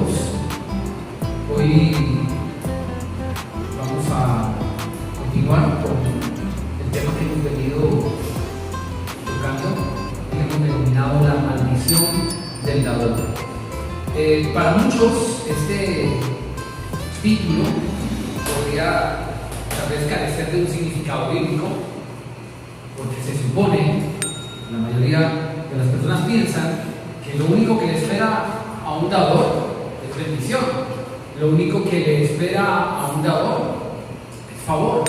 todos. Hoy vamos a continuar con el tema que hemos venido tocando, que hemos denominado la maldición del dador. Para muchos este título podría tal vez carecer de un significado bíblico, porque se supone, la mayoría de las personas piensan que lo único que le espera a un dador es bendición, lo único que le espera a un dador es favor.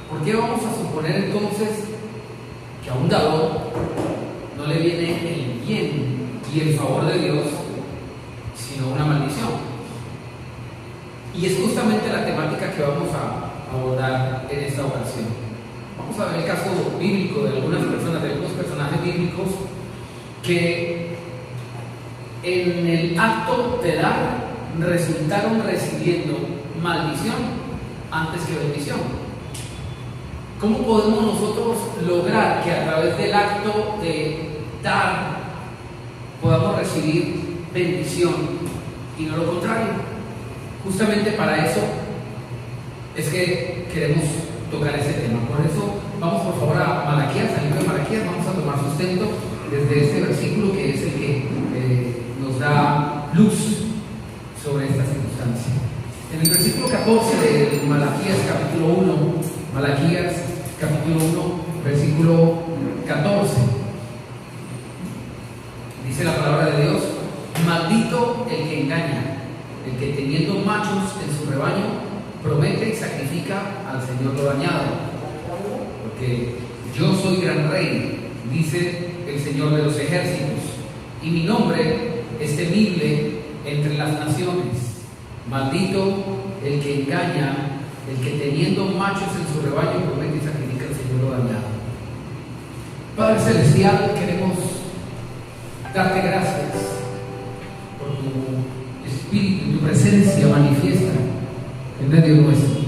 ¿Por qué vamos a suponer entonces que a un dador no le viene el bien y el favor de Dios, sino una maldición? Y es justamente la temática que vamos a abordar en esta ocasión. Vamos a ver el caso bíblico de algunas personas, de algunos personajes bíblicos que en el acto de dar resultaron recibiendo maldición antes que bendición. ¿Cómo podemos nosotros lograr que a través del acto de dar podamos recibir bendición y no lo contrario? Justamente para eso es que queremos tocar ese tema. Por eso vamos por favor a Malaquías, al libro de Malaquías. Vamos a tomar sustento desde este versículo que es el que nos da luz sobre esta circunstancia. En el versículo 14 de Malaquías capítulo 1, Malaquías capítulo 1, versículo 14, dice la palabra de Dios: maldito el que engaña, el que teniendo machos en su rebaño promete y sacrifica al Señor lo dañado. Porque yo soy gran rey, dice el Señor de los ejércitos, y mi nombre es temible entre las naciones. Maldito el que engaña, el que teniendo machos en su rebaño promete y sacrifica al Señor lo dañado. Padre Celestial, queremos darte gracias por tu Espíritu y tu presencia manifiesta en medio nuestro.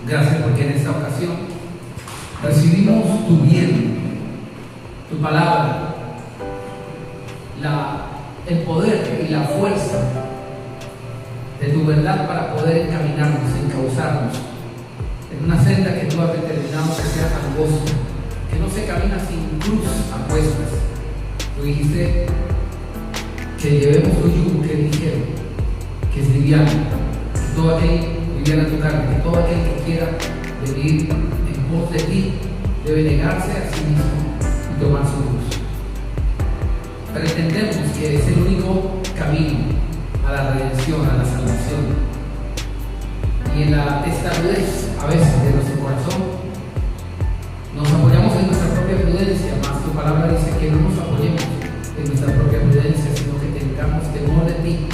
Gracias porque en esta ocasión recibimos tu bien, tu palabra, el poder y la fuerza de tu verdad para poder encaminarnos, encauzarnos en una senda que tú has determinado que sea angosta, que no se camina sin cruz a cuestas. Tú dijiste que llevemos tu yugo, que es ligero, que es liviano, que todo aquel liviana tu carne, que todo aquel que quiera venir en pos de ti debe negarse a sí mismo y tomar su cruz. Pero entendemos que es el único camino a la redención, a la salvación. Y en la testarudez a veces de nuestro corazón nos apoyamos en nuestra propia prudencia, mas tu palabra dice que no nos apoyemos en nuestra propia prudencia, sino que tengamos temor de ti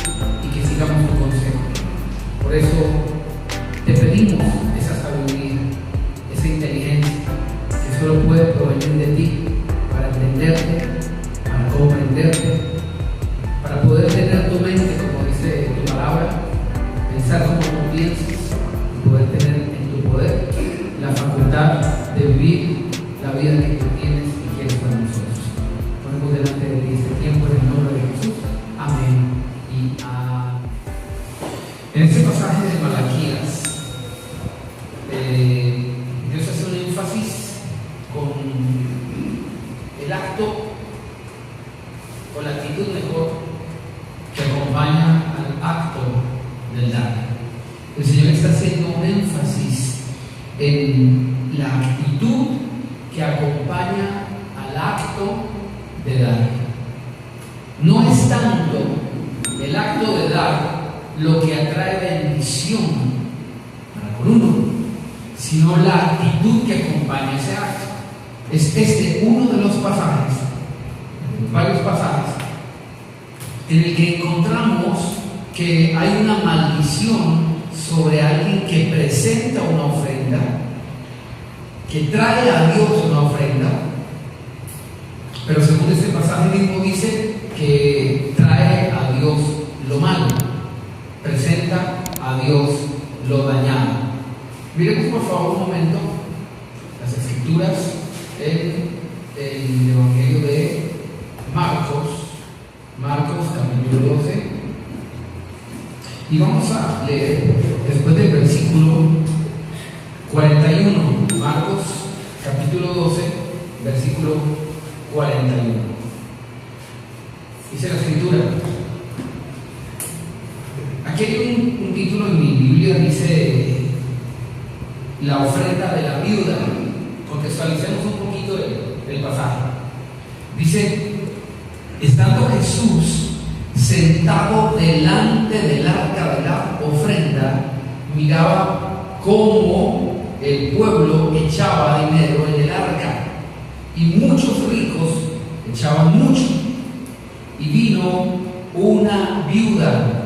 y que sigamos tu consejo. Por eso te pedimos esa sabiduría, esa inteligencia que solo puede provenir de ti para entenderte, para comprenderte, para poder tener tu mente, como dice tu palabra, pensar como tú piensas y poder tener en tu poder la facultad de vivir la vida que tú tienes y quieres para nosotros. Ponemos delante de ti este tiempo en el nombre de Jesús. Amén y amén. En este pasaje de Malaquías, Dios hace un énfasis con el acto, con la actitud mejor, que acompaña al acto del dar. El Señor está haciendo un énfasis en la actitud que acompaña al acto de dar. No es tanto el acto de dar lo que atrae bendición para uno, sino la actitud que acompaña ese acto. Es este uno de los pasajes, varios pasajes, en el que encontramos que hay una maldición sobre alguien que presenta una ofrenda, que trae a Dios una ofrenda, pero según este pasaje mismo dice que trae a Dios lo malo, presenta a Dios lo dañado. Miremos por favor un momento las escrituras en el Evangelio de Marcos capítulo 12, Y vamos a leer después del versículo 41, Marcos capítulo 12, versículo 41. Dice la escritura. Aquí hay un título en mi Biblia, dice la ofrenda de la viuda. Contextualicemos un poquito el pasaje. Dice, estando Jesús sentado delante del arca de la ofrenda, miraba cómo el pueblo echaba dinero en el arca, y muchos ricos echaban mucho. Y vino una viuda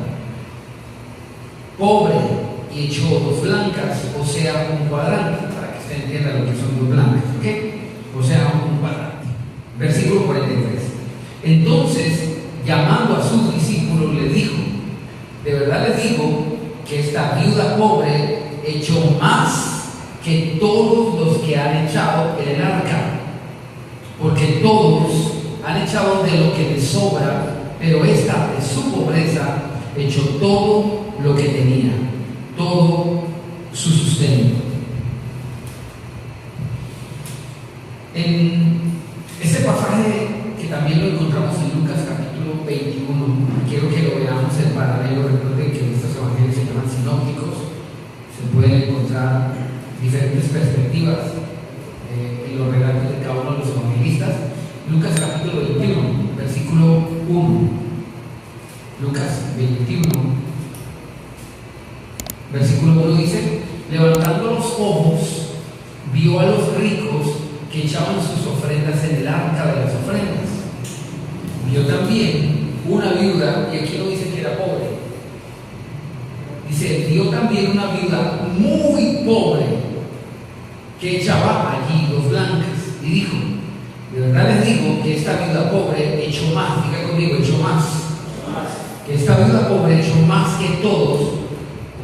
pobre y echó 2 blancas, o sea, un cuadrante, para que usted entienda lo que son 2 blancas, ¿ok? O sea, un cuadrante. Versículo 43. Entonces, llamando a sus discípulos, les dijo: de verdad les digo que esta viuda pobre echó más que todos los que han echado en el arca, porque todos han echado de lo que les sobra, pero esta de su pobreza echó todo lo que tenía, todo su sustento. En este pasaje, que también lo encontramos en Lucas capítulo 21, quiero que lo veamos en paralelo. Recuerden que estos evangelios se llaman sinópticos, se pueden encontrar diferentes perspectivas en los relatos de cada uno de los evangelistas. Lucas capítulo 21, versículo 1. Lucas 21, versículo 1 dice: levantando los ojos, vio a los ricos que echaban sus ofrendas en el arca de las ofrendas. Vio también una viuda, y aquí no dice que era pobre, dice, vio también una viuda muy pobre que echaba allí 2 blancas, y dijo: de verdad les digo que esta viuda pobre echó más, diga conmigo, echó más, que esta viuda pobre echó más que todos,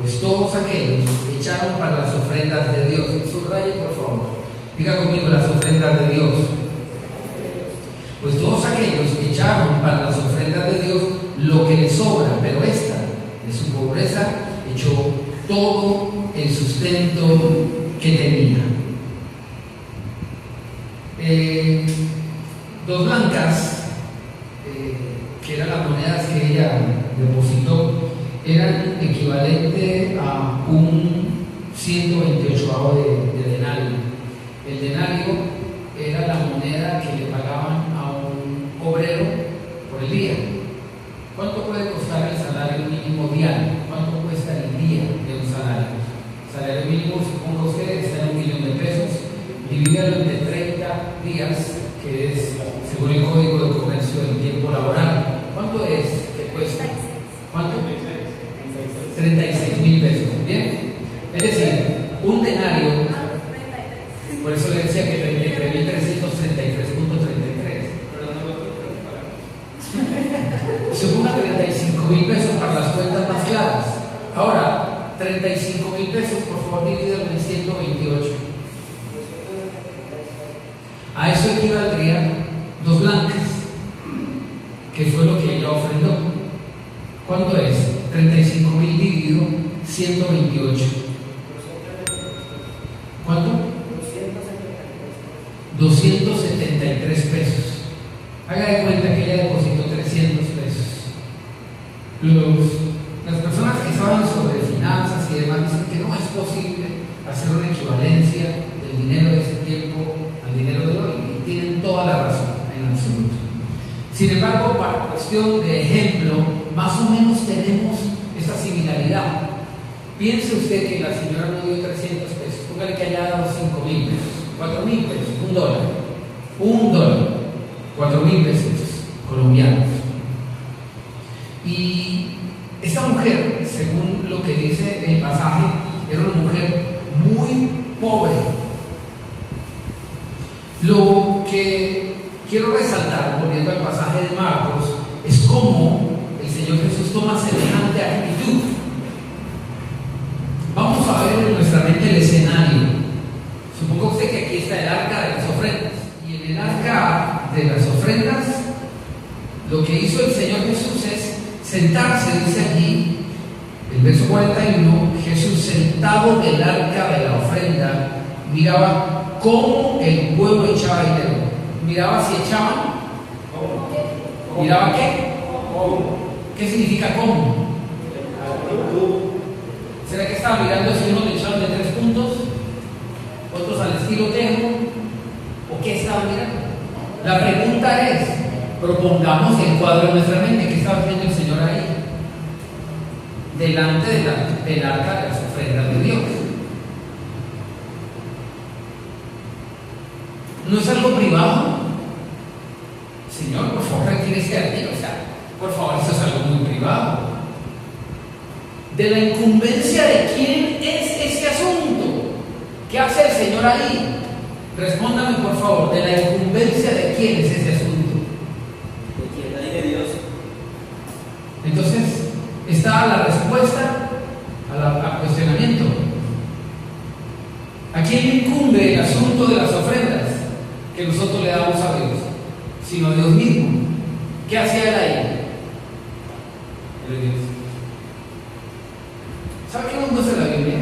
pues todos aquellos echaron para las ofrendas de Dios. Subraye, por favor. Diga conmigo, las ofrendas de Dios. Pues todos aquellos que echaron para las ofrendas de Dios lo que les sobra, pero esta, de su pobreza, echó todo el sustento que tenía. 2 blancas, que eran las monedas que ella depositó, eran equivalente a un 128avo de denario. El denario era la moneda que le pagaban a un obrero por el día. ¿Cuánto puede costar el salario mínimo diario? ¿Cuánto cuesta el día de un salario? El salario mínimo, supongo usted, está en $1.000.000 pesos. Divídalo entre 30 días, que es, según el Código de Comercio, el tiempo laboral. ¿Cuánto es que cuesta? ¿Cuánto? 36.000 pesos. ¿Bien? Es decir, un denario, por eso le decía que 33.333. Suponga 35.000 pesos para las cuentas más claras. Ahora, 35.000 pesos, por favor, divídelo en 128. A eso equivaldría 2 blancas, que fue lo que ella ofrendó. ¿Cuánto es? 35.000 dividido 128. ¿Cuánto? 273 pesos. Haga de cuenta que ella depositó 300 pesos. Las personas que saben sobre finanzas y demás dicen que no es posible hacer una equivalencia del dinero de ese tiempo al dinero de hoy, y tienen toda la razón en absoluto. Sin embargo, para cuestión de ejemplo, más o menos tenemos esta similaridad. Piense usted que la señora no dio 300 pesos, póngale que haya dado 5.000 pesos, 4.000 pesos, $1, 4.000 pesos colombianos. Y esta mujer, según lo que dice el pasaje, era una mujer muy pobre. Lo que quiero resaltar, volviendo al pasaje de Marcos, es cómo el Señor Jesús toma semejante actitud. Vamos a ver en nuestra mente el escenario. Suponga usted que aquí está el arca de las ofrendas, y en el arca de las ofrendas lo que hizo el Señor Jesús es sentarse, dice allí, El verso 41, Jesús sentado en el arca de la ofrenda, miraba cómo el pueblo echaba dinero. Miraba si echaban. ¿Miraba qué? ¿Qué significa cómo? ¿Será que estaba mirando si uno le echaban de 3 puntos? ¿Otros al estilo Tejo? ¿O qué estaba mirando? La pregunta es, propongamos el cuadro en nuestra mente. ¿Qué estaba viendo el Señor ahí? Delante del arca de las ofrendas de Dios. ¿No es algo privado? Señor, por favor, retire este artículo. O sea, por favor, eso es algo muy privado. ¿De la incumbencia de quién es ese asunto? ¿Qué hace el Señor ahí? Respóndame, por favor, ¿de la incumbencia de quién es ese asunto? ¿De quién? De Dios. Entonces, está la respuesta al cuestionamiento. ¿A quién le incumbe el asunto de las ofrendas que nosotros le damos a Dios? Sino a Dios mismo. ¿Qué hacía él ahí? ¿Sabe qué nos dice la Biblia?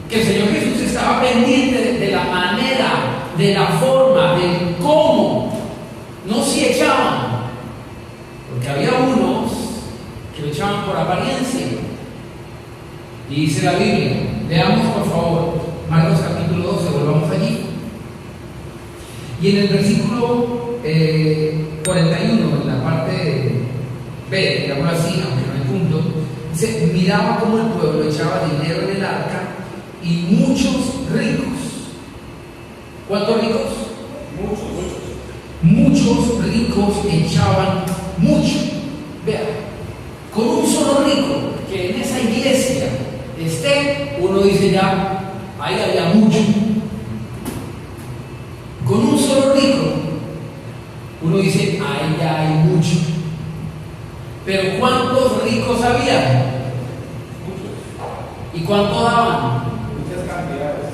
Que el Señor Jesús estaba pendiente de la manera, de la forma, de cómo, no si echaban, porque había unos que lo echaban por apariencia. Y dice la Biblia, leamos por favor Marcos capítulo 12, volvamos allí. Y en el versículo 41, en la parte B, digamos así, aunque no hay punto, dice, miraba cómo el pueblo echaba dinero en el arca y muchos ricos. ¿Cuántos ricos? Muchos ricos echaban mucho. Vea, con un solo rico que en esa iglesia esté, uno dice ya, ahí había mucho. Con un solo rico, uno dice, ahí ya hay mucho. Pero ¿cuántos ricos había? ¿Y cuánto daban? Muchas cantidades.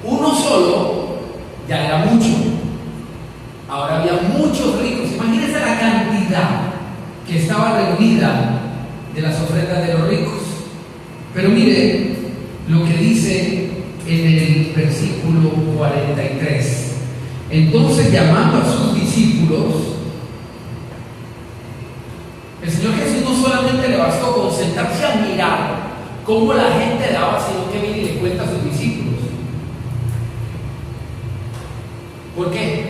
Uno solo ya era mucho. Ahora había muchos ricos. Imagínense la cantidad que estaba reunida de las ofrendas de los ricos. Pero mire lo que dice en el versículo 43. Entonces, llamando a sus discípulos, el Señor Jesús no solamente le bastó con sentarse a mirar cómo la gente daba, sino que viene y le cuenta a sus discípulos. ¿Por qué?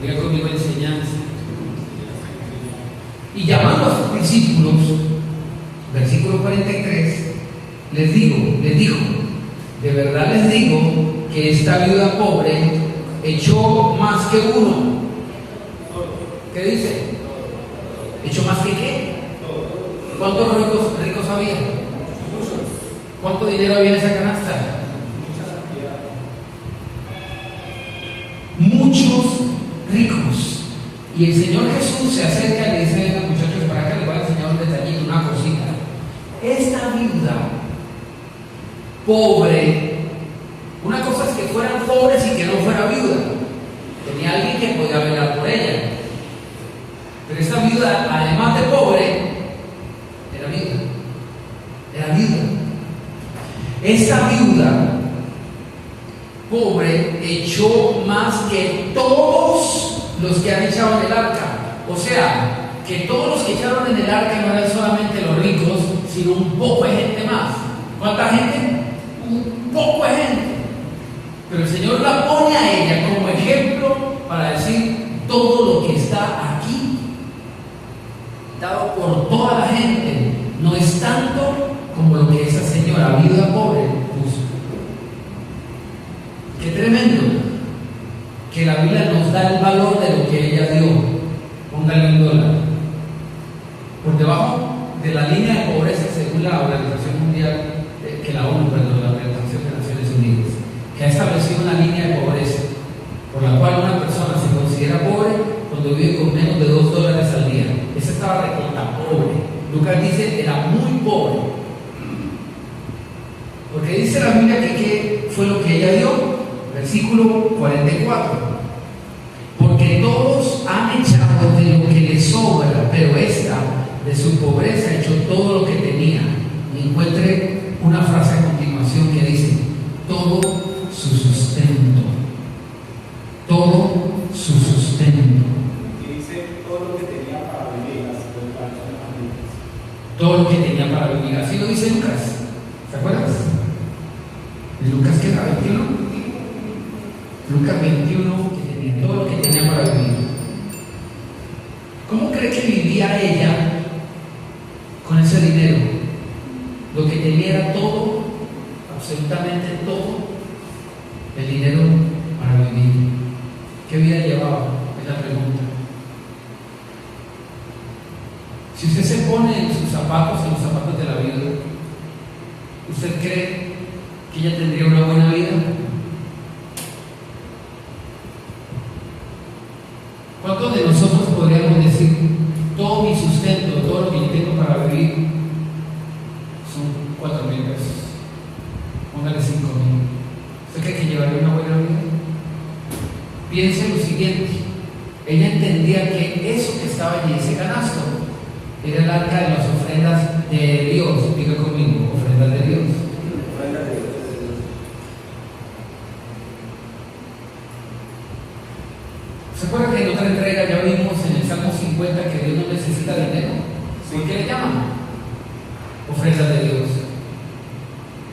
Oiga conmigo enseñanza. Y llamando a sus discípulos, versículo 43, les dijo, de verdad les digo que esta viuda pobre echó más que uno. ¿Qué dice? ¿Echó más que qué? ¿Cuántos ricos había? ¿Cuánto dinero había en esa canasta? Muchos ricos. Y el Señor Jesús se acerca y le dice a los muchachos, para acá les voy a enseñar un detallito, una cosita. Esta viuda pobre, una cosa es que fueran pobres y que no fuera viuda. Tenía alguien que podía velar por ella. Pero esta viuda, además de pobre, era viuda. Era viuda. Esta viuda pobre echó más que todos los que han echado en el arca. O sea, que todos los que echaron en el arca no eran solamente los ricos, sino un poco de gente más. ¿Cuánta gente? Un poco de gente. Pero el Señor la pone a ella como ejemplo para decir todo lo que está aquí, dado por toda la gente, no es tanto como lo que esa señora viuda pobre puso. Qué tremendo que la Biblia nos da el valor de lo que ella dio. Póngale $1. Por debajo de la línea de pobreza, según la Organización Mundial, la Organización de Naciones Unidas, que ha establecido una línea de pobreza por la cual una persona se considera pobre cuando vive con menos de $2 al día. Esa estaba recontra pobre. Lucas dice era muy pobre, porque dice la Biblia que ¿qué fue lo que ella dio? Versículo 44. Porque todos han echado de lo que les sobra, pero esta de su pobreza echó todo lo que tenía, encuentre una frase a continuación que dice: todo su sustento. Todo su sustento. Y dice todo lo que tenía para vivir, las familias. Todo lo que tenía para vivir. Así lo dice Lucas. ¿Te acuerdas? Lucas, ¿qué era? 21. Lucas 21, que tenía todo lo que tenía para vivir. ¿Cómo cree que vivía ella con ese dinero? Lo que tenía era todo, absolutamente todo, el dinero para vivir. ¿Qué vida llevaba? Es la pregunta. Si usted se pone en sus zapatos, en los zapatos de la vida, ¿usted cree que ella tendría una buena vida? ¿Cuántos de nosotros podríamos decir: todo mi sustento, todo lo que yo tengo para vivir son 4,000 pesos? Póngale 5,000. ¿Usted cree que llevaría una buena vida? Piense lo siguiente: ella entendía que eso que estaba allí, ese canasto, era el arca de las ofrendas de Dios. Diga conmigo: ofrendas de Dios. ¿Se acuerdan que en otra entrega ya vimos en el Salmo 50 que Dios no necesita dinero? ¿Por qué le llaman? Ofrendas de Dios.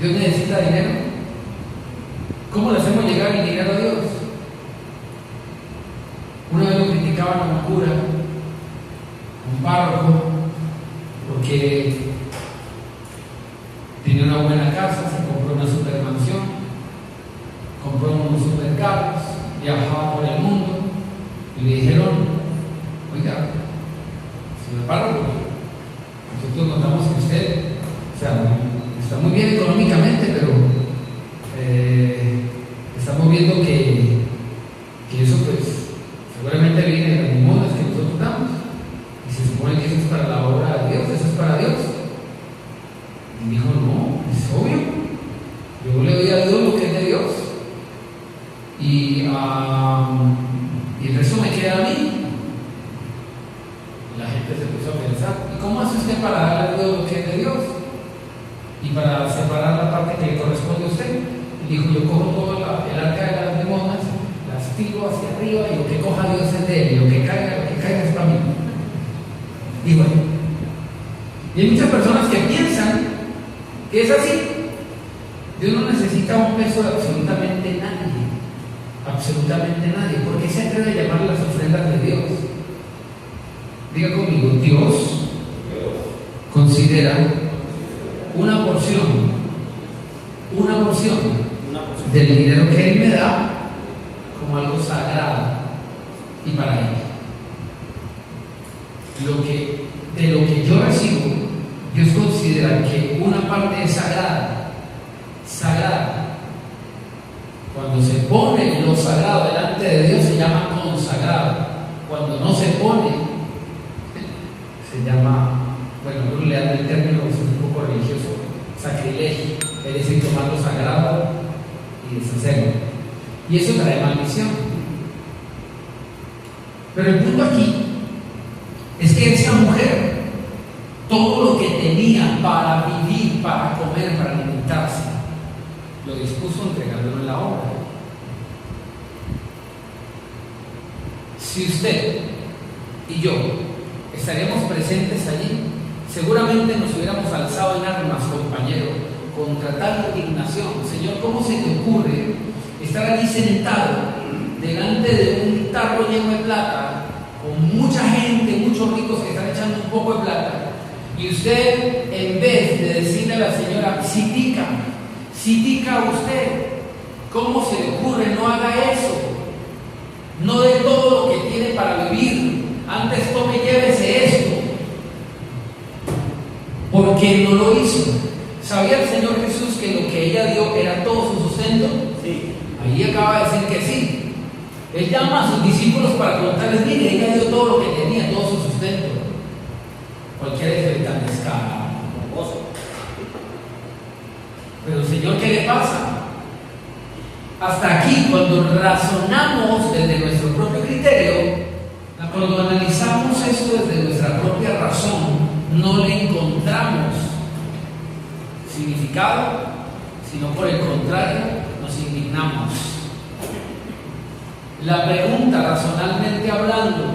¿Dios necesita dinero? ¿Cómo le hacemos llegar el dinero a Dios? Una vez lo criticaban a un cura, un párroco, porque tenía una buena casa, se compró una supermansión, compró unos supercarros, viajaba por el mundo. Y le dijeron: oiga, señor párroco, nosotros notamos que usted, está muy bien económicamente, pero estamos viendo que eso pues seguramente viene de las limosnas que nosotros damos, y se supone que eso es para la obra de Dios, eso es para Dios. Y dijo: no, es obvio, yo le doy a Dios lo que es de Dios, y el resto me queda a mí. La gente se puso a pensar: ¿y cómo hace usted para darle a Dios lo que es de Dios? Y para separar la parte que le corresponde a usted. Y dijo: yo cojo todo el arca de las limosnas, las tiro hacia arriba, y lo que coja Dios es de él, y lo que caiga es para mí. Y bueno, y hay muchas personas que piensan que es así. Dios no necesita un peso de absolutamente nadie. Absolutamente nadie. ¿Por qué se atreve a llamar las ofrendas de Dios? Diga conmigo: Dios considera una porción del dinero que Él me da como algo sagrado y para Él. De lo que yo recibo, Dios considera que una parte es sagrada. Cuando se pone lo sagrado delante de Dios se llama consagrado. Cuando no se pone, se llama, bueno, le dan el término, es un poco religioso, sacrilegio, es decir, tomar lo sagrado y deshacerlo. Y eso trae maldición. Pero el punto aquí es que esta mujer, todo lo que tenía para vivir, para comer, para alimentarse, lo dispuso entregándolo en la obra. Si usted y yo estaríamos presentes allí, seguramente nos hubiéramos alzado en armas, compañero, contra tal indignación. Señor, ¿cómo se te ocurre estar allí sentado delante de un tarro lleno de plata, con mucha gente, muchos ricos que están echando un poco de plata, y usted, en vez de decirle a la señora: sitica usted, ¿cómo se le ocurre? No haga eso, no dé todo lo que tiene para vivir, antes tome y llévese esto, porque no lo hizo. ¿Sabía el Señor Jesús que lo que ella dio era todo su sustento? Sí. Ahí acaba de decir que sí. Él llama a sus discípulos para contarles: mire, ella dio todo lo que tenía, todo su sustento. Cualquiera es tan descarado. Pero Señor, ¿qué le pasa? Hasta aquí, cuando razonamos desde nuestro propio criterio, cuando analizamos esto desde nuestra propia razón, no le encontramos significado, sino por el contrario, nos indignamos. La pregunta, razonalmente hablando,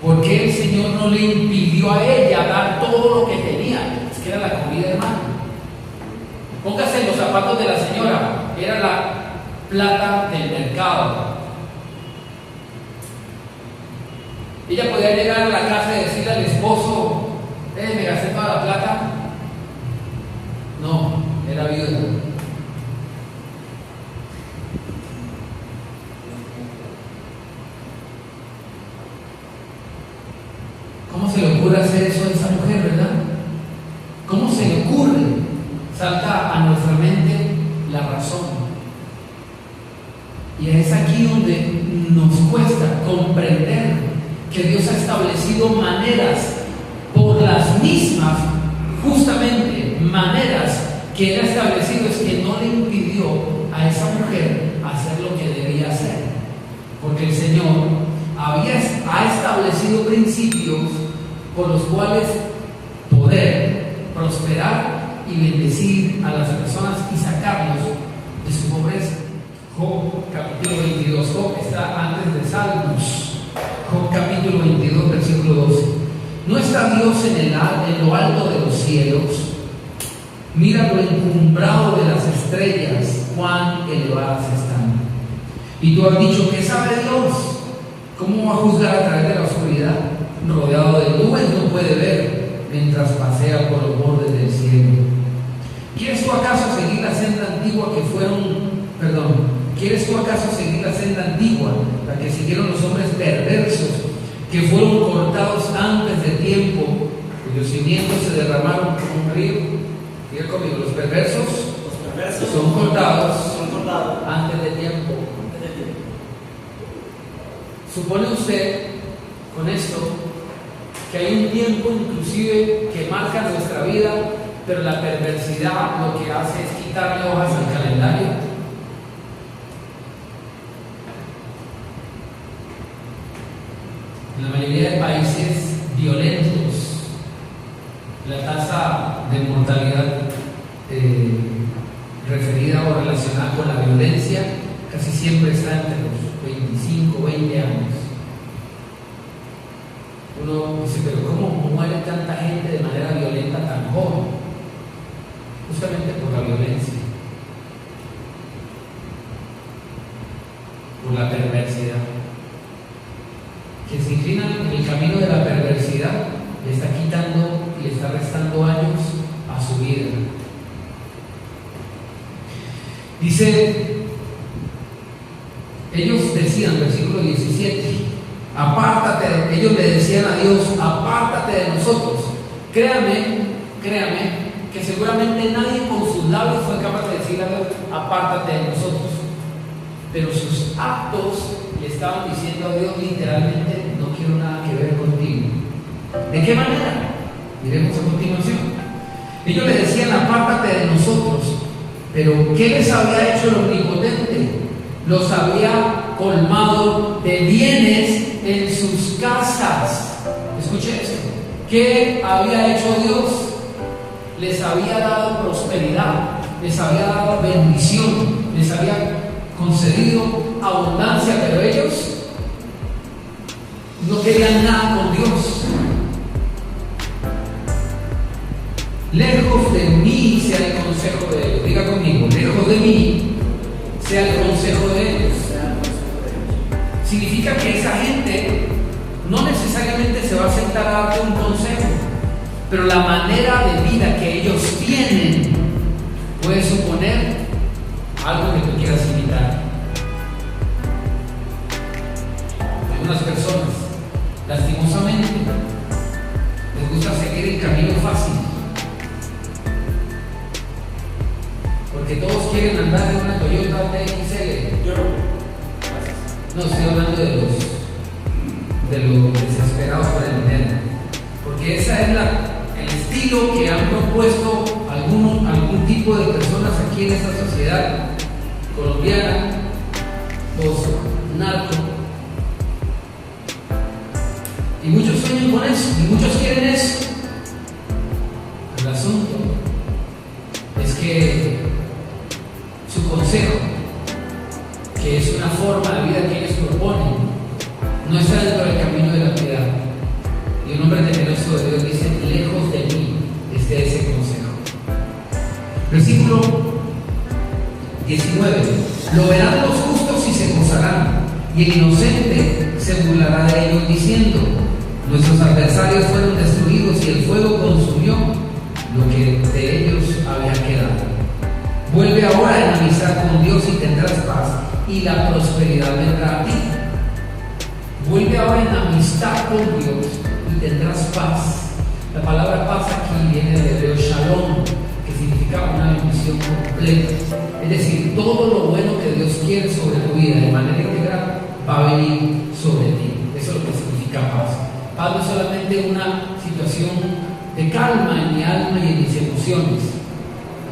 ¿por qué el Señor no le impidió a ella dar todo lo que tenía? Es que era la comida, hermano. Póngase en los zapatos de la señora, era la plata del mercado. Ella podía llegar a la casa y decirle al esposo: me gasté toda la plata. No, era viuda. ¿Cómo se le ocurre hacer eso a esa mujer, verdad? ¿Cómo se le ocurre? Salta a nuestra mente la razón. Y es aquí donde nos cuesta comprender que Dios ha establecido maneras, por las mismas, justamente maneras que Él ha establecido, es que no le impidió a esa mujer hacer lo que debía hacer. Porque el Señor ha establecido principios por los cuales poder prosperar y bendecir a las personas y sacarlos de su pobreza. Job capítulo 22, Job está antes de Salmos. Job capítulo 22, versículo 12. ¿No está Dios en lo alto de los cielos? Mira lo encumbrado de las estrellas, cuán elevadas están. Y tú has dicho: ¿qué sabe Dios? ¿Cómo va a juzgar a través de la oscuridad? Rodeado de nubes no puede ver mientras pasea por los bordes del cielo. ¿Quieres tú acaso seguir la senda antigua ¿Quieres tú acaso seguir la senda antigua, la que siguieron los hombres perversos, que fueron cortados antes de tiempo, cuyos cimientos se derramaron como un río? Diga conmigo: los perversos son cortados antes de tiempo. ¿Supone usted con esto que hay un tiempo inclusive que marca nuestra vida, pero la perversidad lo que hace es quitarle hojas al calendario? En la mayoría de países violentos, la tasa de mortalidad referida o relacionada con la violencia casi siempre está entre los 25 20 años. Uno dice: pero ¿cómo muere tanta gente de manera violenta tan joven? Justamente por la violencia, por la perversidad. Quien se inclina en el camino de la perversidad le está quitando y le está restando años a su vida. Dice, ellos decían, versículo 17, apártate, ellos le decían a Dios: apártate de nosotros. Créame que seguramente nadie con sus labios fue capaz de decir a Dios: apártate de nosotros. Pero sus actos le estaban diciendo a Dios literalmente: no quiero nada que ver contigo. ¿De qué manera? Miremos a continuación. Ellos le decían: apártate de nosotros. Pero ¿qué les había hecho el Omnipotente? Los había colmado de bienes en sus casas. Escuche esto. ¿Qué había hecho Dios? Les había dado prosperidad, les había dado bendición, les había concedido abundancia, pero ellos no querían nada con Dios. Lejos de mí sea el consejo de ellos. Diga conmigo: lejos de mí sea el consejo de ellos. Significa que esa gente no necesariamente se va a sentar a darte un consejo, pero la manera de vida que ellos tienen puede suponer algo que tú quieras imitar. Algunas personas, lastimosamente, les gusta seguir el camino fácil, porque todos quieren andar en una Toyota TXL. No estoy hablando de los desesperados por el dinero, porque esa es el estilo que han propuesto algún tipo de personas aquí en esta sociedad colombiana, post-narco. Y muchos sueñan con eso, y muchos quieren eso. El asunto que su consejo, que es una forma de vida que ellos proponen, no está dentro del camino de la piedad. Y un hombre temeroso de Dios dice: lejos de mí esté ese consejo. Versículo 19: lo verán los justos y se gozarán, y el inocente se burlará de ellos diciendo: nuestros adversarios fueron destruidos y el fuego consumió lo que de ellos había quedado. Vuelve ahora en amistad con Dios y tendrás paz, y la prosperidad vendrá a ti. Vuelve ahora en amistad con Dios y tendrás paz. La palabra paz aquí viene del hebreo shalom, que significa una bendición completa. Es decir, todo lo bueno que Dios quiere sobre tu vida de manera integral va a venir sobre ti. Eso es lo que significa paz. Paz no es solamente una situación de calma en mi alma y en mis emociones.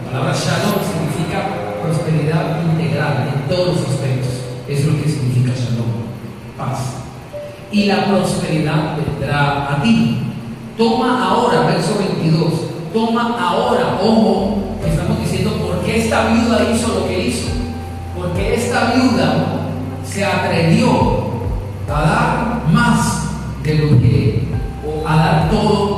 La palabra shalom significa prosperidad integral en todos los aspectos. Eso es lo que significa shalom, paz. Y la prosperidad vendrá a ti. Toma ahora, verso 22, toma ahora, ojo, que estamos diciendo por qué esta viuda hizo lo que hizo. Porque esta viuda se atrevió a dar más de lo que, o a dar todo